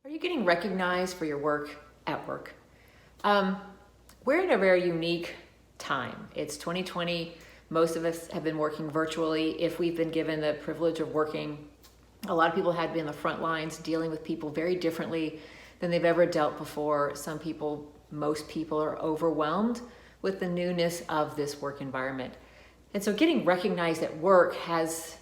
Are you getting recognized for your work at work? We're in a very unique time. It's 2020. Most of us have been working virtually. If we've been given the privilege of working, a lot of people had to be on the front lines dealing with people very differently than they've ever dealt before. Most people are overwhelmed with the newness of this work environment. And so getting recognized at work has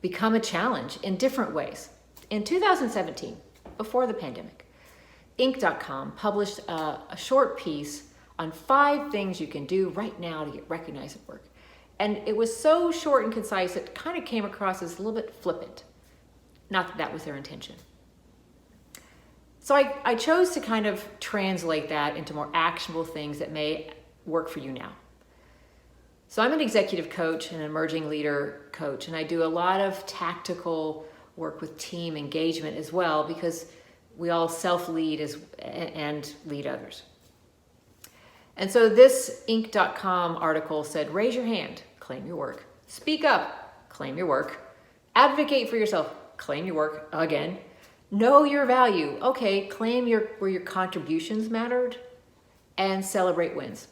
become a challenge in different ways. In 2017, before the pandemic, Inc.com published a short piece on 5 things you can do right now to get recognized at work. And it was so short and concise, it kind of came across as a little bit flippant. Not that that was their intention. So I chose to kind of translate that into more actionable things that may work for you now. So I'm an executive coach and an emerging leader coach, and I do a lot of tactical work with team engagement as well, because we all self-lead and lead others. And so this Inc.com article said, raise your hand, claim your work. Speak up, claim your work. Advocate for yourself, claim your work again. Know your value, okay, claim where your contributions mattered. And celebrate wins,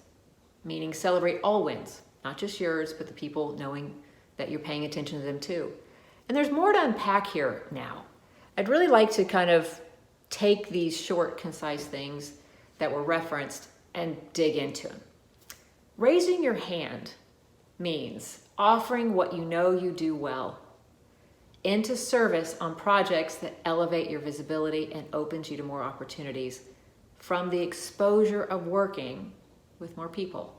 meaning celebrate all wins, not just yours, but the people knowing that you're paying attention to them too. And there's more to unpack here now. I'd really like to kind of take these short, concise things that were referenced and dig into them. Raising your hand means offering what you know you do well into service on projects that elevate your visibility and opens you to more opportunities from the exposure of working with more people.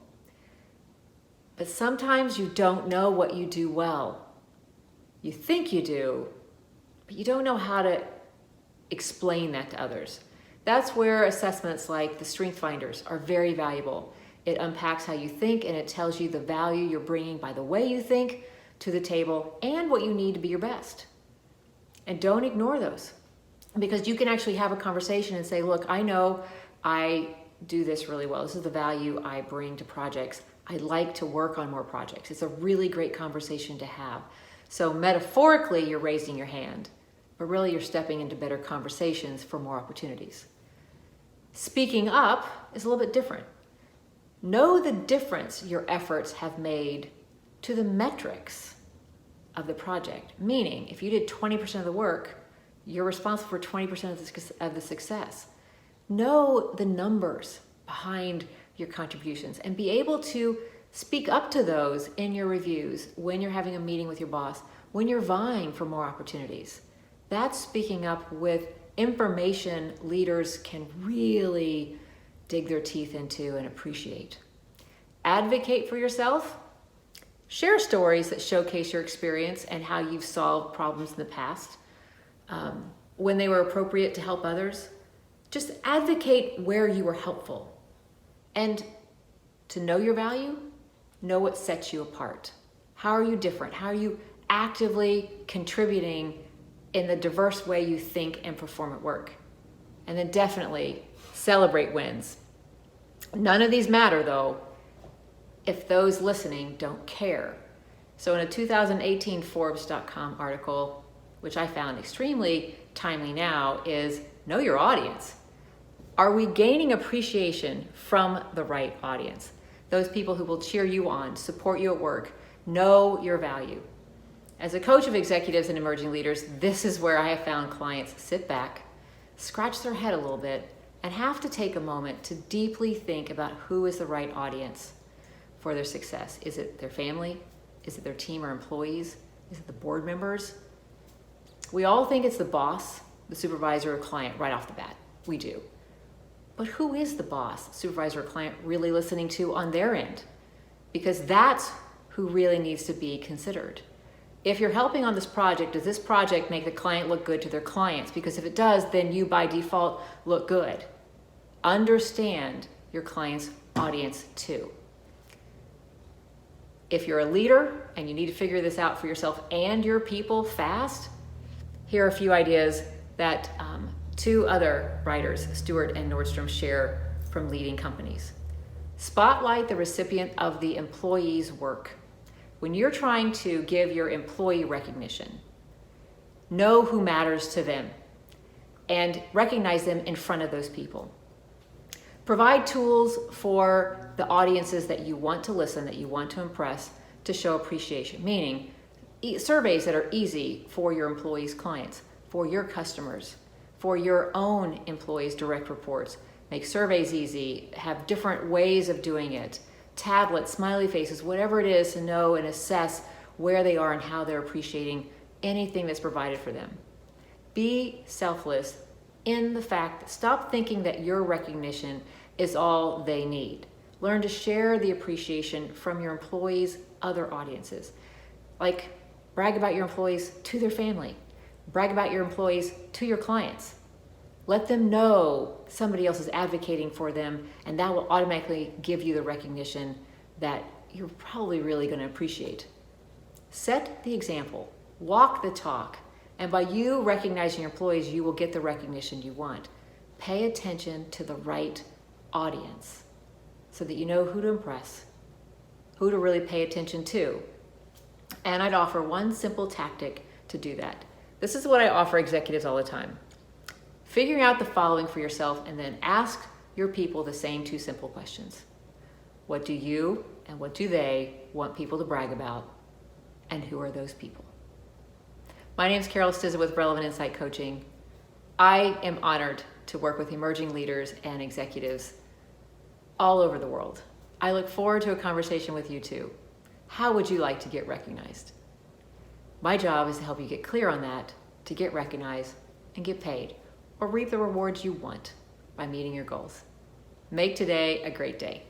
But sometimes you don't know what you do well. You think you do, but you don't know how to explain that to others. That's where assessments like the Strength Finders are very valuable. It unpacks how you think, and it tells you the value you're bringing by the way you think to the table and what you need to be your best. And don't ignore those, because you can actually have a conversation and say, look, I know I do this really well. This is the value I bring to projects. I'd like to work on more projects. It's a really great conversation to have. So metaphorically, you're raising your hand, but really you're stepping into better conversations for more opportunities. Speaking up is a little bit different. Know the difference your efforts have made to the metrics of the project. Meaning, if you did 20% of the work, you're responsible for 20% of the success. Know the numbers behind your contributions and be able to speak up to those in your reviews, when you're having a meeting with your boss, when you're vying for more opportunities. That's speaking up with information leaders can really dig their teeth into and appreciate. Advocate for yourself. Share stories that showcase your experience and how you've solved problems in the past when they were appropriate to help others. Just advocate where you were helpful. And to know your value, know what sets you apart. How are you different? How are you actively contributing in the diverse way you think and perform at work? And then definitely celebrate wins. None of these matter, though, if those listening don't care. So in a 2018 Forbes.com article, which I found extremely timely now, is know your audience. Are we gaining appreciation from the right audience? Those people who will cheer you on, support you at work, know your value. As a coach of executives and emerging leaders, this is where I have found clients sit back, scratch their head a little bit, and have to take a moment to deeply think about who is the right audience for their success. Is it their family? Is it their team or employees? Is it the board members? We all think it's the boss, the supervisor, or client right off the bat. We do. But who is the boss, supervisor, or client really listening to on their end? Because that's who really needs to be considered. If you're helping on this project, does this project make the client look good to their clients? Because if it does, then you by default look good. Understand your client's audience too. If you're a leader and you need to figure this out for yourself and your people fast, here are a few ideas that 2 other writers, Stewart and Nordstrom, share from leading companies. Spotlight the recipient of the employee's work. When you're trying to give your employee recognition, know who matters to them. and recognize them in front of those people. Provide tools for the audiences that you want to listen, that you want to impress, to show appreciation, meaning surveys that are easy for your employees' clients, for your customers, for your own employees' direct reports. Make surveys easy, have different ways of doing it, tablets, smiley faces, whatever it is to know and assess where they are and how they're appreciating anything that's provided for them. Be selfless in the fact that stop thinking that your recognition is all they need. Learn to share the appreciation from your employees' other audiences. Like brag about your employees to their family. Brag about your employees to your clients. Let them know somebody else is advocating for them, and that will automatically give you the recognition that you're probably really going to appreciate. Set the example, walk the talk, and by you recognizing your employees, you will get the recognition you want. Pay attention to the right audience so that you know who to impress, who to really pay attention to. And I'd offer one simple tactic to do that. This is what I offer executives all the time. Figuring out the following for yourself and then ask your people the same two simple questions. What do you and what do they want people to brag about? And who are those people? My name is Carol Stizza with Relevant Insight Coaching. I am honored to work with emerging leaders and executives all over the world. I look forward to a conversation with you too. How would you like to get recognized? My job is to help you get clear on that, to get recognized and get paid, or reap the rewards you want by meeting your goals. Make today a great day.